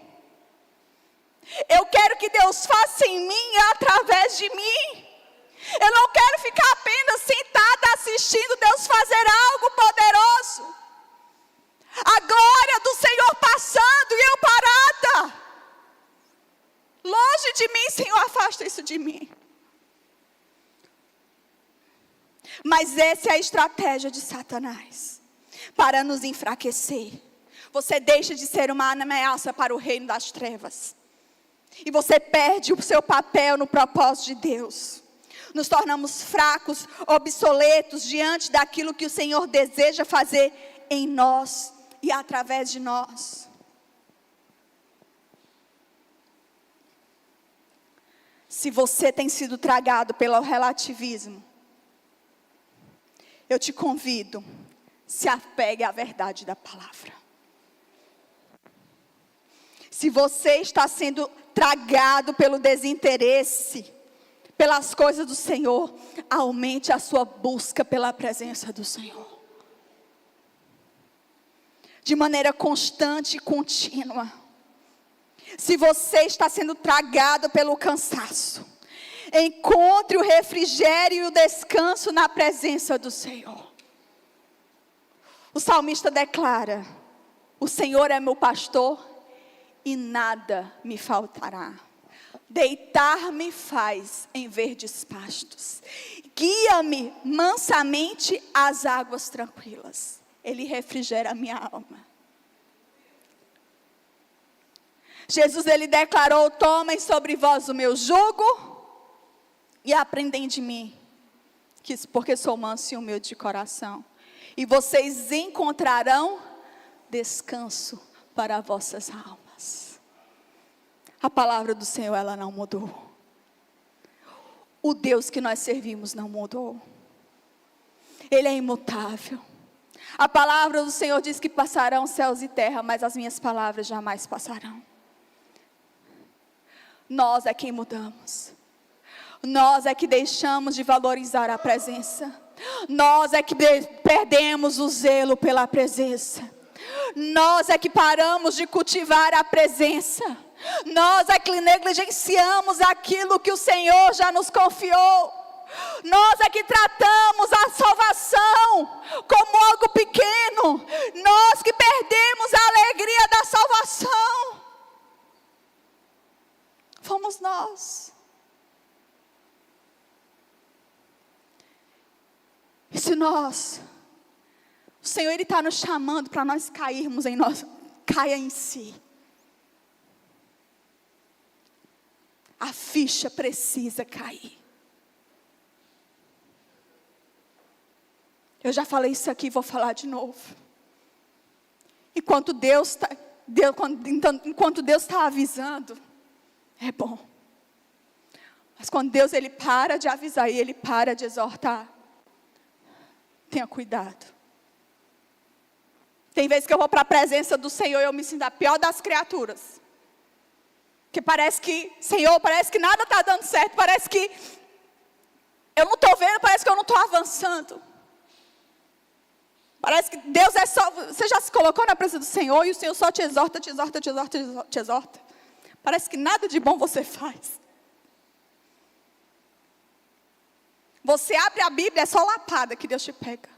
Eu quero que Deus faça em mim e através de mim. Eu não quero ficar apenas sentada assistindo Deus fazer algo poderoso. A glória do Senhor passando e eu parada. Longe de mim, Senhor, afasta isso de mim. Mas essa é a estratégia de Satanás. Para nos enfraquecer. Você deixa de ser uma ameaça para o reino das trevas. E você perde o seu papel no propósito de Deus. Nos tornamos fracos, obsoletos diante daquilo que o Senhor deseja fazer em nós e através de nós. Se você tem sido tragado pelo relativismo, eu te convido, se apegue à verdade da palavra. Se você está sendo tragado pelo desinteresse, pelas coisas do Senhor, aumente a sua busca pela presença do Senhor. De maneira constante e contínua. Se você está sendo tragado pelo cansaço, encontre o refrigério e o descanso na presença do Senhor. O salmista declara: o Senhor é meu pastor e nada me faltará. Deitar-me faz em verdes pastos. Guia-me mansamente às águas tranquilas. Ele refrigera a minha alma. Jesus, ele declarou: tomem sobre vós o meu jugo e aprendem de mim, porque sou manso e humilde de coração. E vocês encontrarão descanso para vossas almas. A palavra do Senhor, ela não mudou. O Deus que nós servimos não mudou. Ele é imutável. A palavra do Senhor diz que passarão céus e terra, mas as minhas palavras jamais passarão. Nós é quem mudamos. Nós é que deixamos de valorizar a presença. Nós é que perdemos o zelo pela presença. Nós é que paramos de cultivar a presença. Nós é que negligenciamos aquilo que o Senhor já nos confiou. Nós é que tratamos a salvação como algo pequeno. Nós que perdemos a alegria da salvação. Fomos nós. Se nós, o Senhor Ele está nos chamando para nós cairmos em nós, caia em si. A ficha precisa cair. Eu já falei isso aqui, vou falar de novo. Enquanto Deus está avisando, é bom. Mas quando Deus Ele para de avisar e Ele para de exortar, tenha cuidado. Tem vezes que eu vou para a presença do Senhor e eu me sinto a pior das criaturas. Que parece que, Senhor, parece que nada está dando certo, parece que eu não estou vendo, parece que eu não estou avançando. Parece que Deus é só, você já se colocou na presença do Senhor e o Senhor só te exorta, te exorta, te exorta, te exorta. Parece que nada de bom você faz. Você abre a Bíblia, é só lapada que Deus te pega.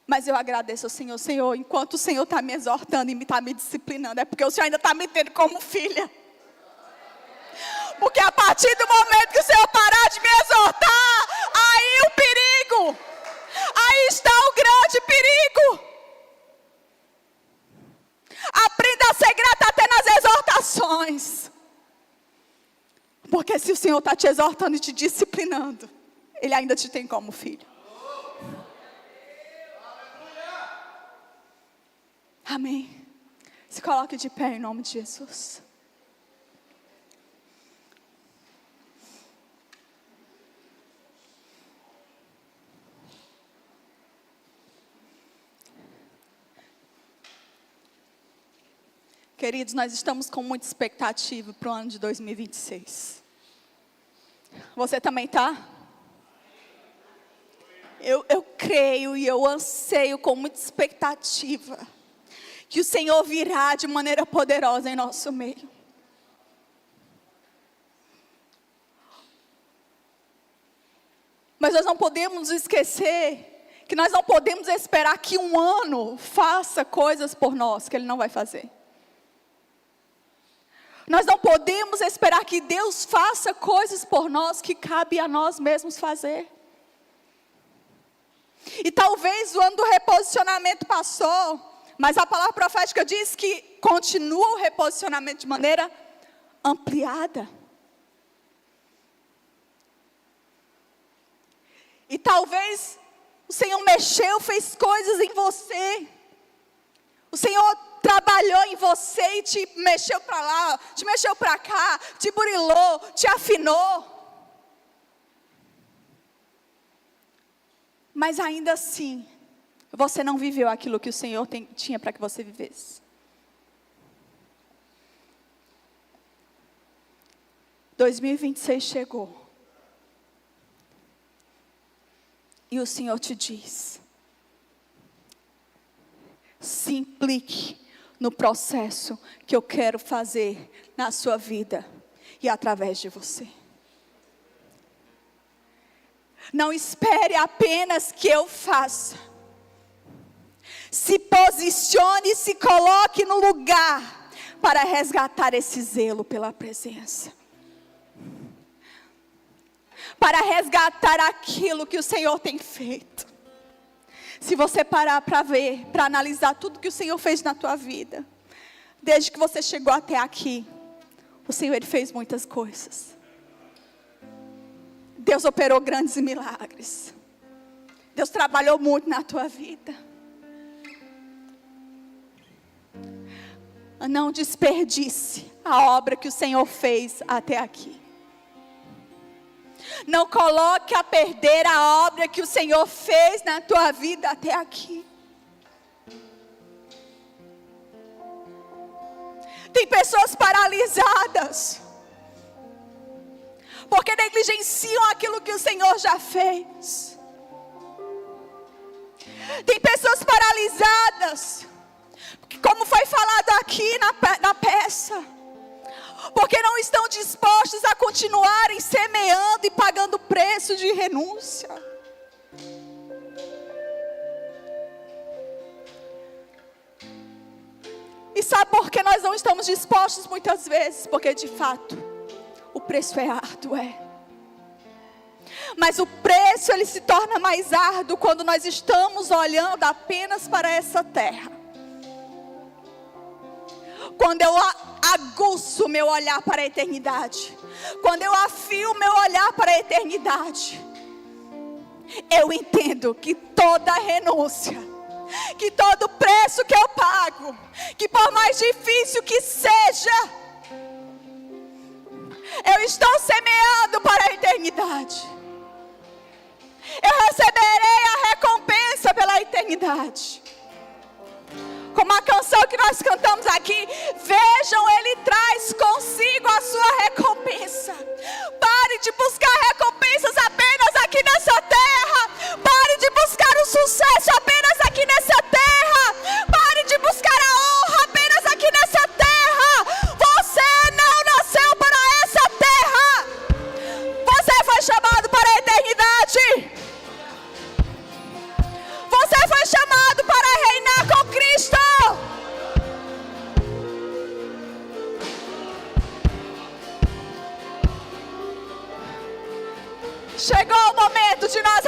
Mas eu agradeço ao Senhor. Senhor, enquanto o Senhor está me exortando e está me disciplinando, é porque o Senhor ainda está me tendo como filha. Porque a partir do momento que o Senhor parar de me exortar, aí o perigo, aí está o grande perigo. Aprenda a ser grata até nas exortações. Porque se o Senhor está te exortando e te disciplinando, Ele ainda te tem como filho. Amém. Se coloque de pé em nome de Jesus. Queridos, nós estamos com muita expectativa para o ano de 2026. Você também está? Eu creio e eu anseio com muita expectativa que o Senhor virá de maneira poderosa em nosso meio. Mas nós não podemos esquecer que nós não podemos esperar que um ano faça coisas por nós que Ele não vai fazer. Nós não podemos esperar que Deus faça coisas por nós que cabe a nós mesmos fazer. E talvez o ano do reposicionamento passou, mas a palavra profética diz que continua o reposicionamento de maneira ampliada. E talvez o Senhor mexeu, fez coisas em você. O Senhor trabalhou em você e te mexeu para lá, te mexeu para cá, te burilou, te afinou. Mas ainda assim, você não viveu aquilo que o Senhor tinha para que você vivesse. 2026 chegou. E o Senhor te diz: se implique no processo que eu quero fazer na sua vida e através de você. Não espere apenas que eu faça. Se posicione e se coloque no lugar para resgatar esse zelo pela presença. Para resgatar aquilo que o Senhor tem feito. Se você parar para ver, para analisar tudo que o Senhor fez na tua vida, desde que você chegou até aqui, o Senhor Ele fez muitas coisas. Deus operou grandes milagres. Deus trabalhou muito na tua vida. Não desperdice a obra que o Senhor fez até aqui. Não coloque a perder a obra que o Senhor fez na tua vida até aqui. Tem pessoas paralisadas porque negligenciam aquilo que o Senhor já fez. Tem pessoas paralisadas, como foi falado aqui na peça, porque não estão dispostos a continuarem semeando e pagando preço de renúncia. E sabe por que nós não estamos dispostos muitas vezes? Porque de fato o preço é árduo, Mas o preço ele se torna mais árduo quando nós estamos olhando apenas para essa terra. Quando eu aguço meu olhar para a eternidade, quando eu afio meu olhar para a eternidade, eu entendo que toda renúncia, que todo preço que eu pago, que por mais difícil que seja, eu estou semeando para a eternidade. Eu receberei a recompensa pela eternidade. Como a canção que nós cantamos aqui, vejam, Ele traz consigo a sua recompensa. Pare de buscar recompensas apenas aqui nessa terra. Pare de buscar o sucesso apenas aqui nessa terra. Pare de buscar a honra apenas aqui nessa terra. Você não nasceu para essa terra. Você foi chamado para a eternidade. Você foi chamado para reinar com Cristo. Chegou o momento de nós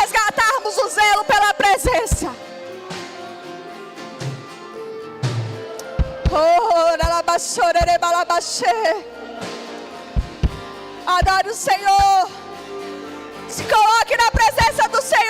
resgatarmos o zelo pela presença. Adore o Senhor. Se coloque na presença do Senhor.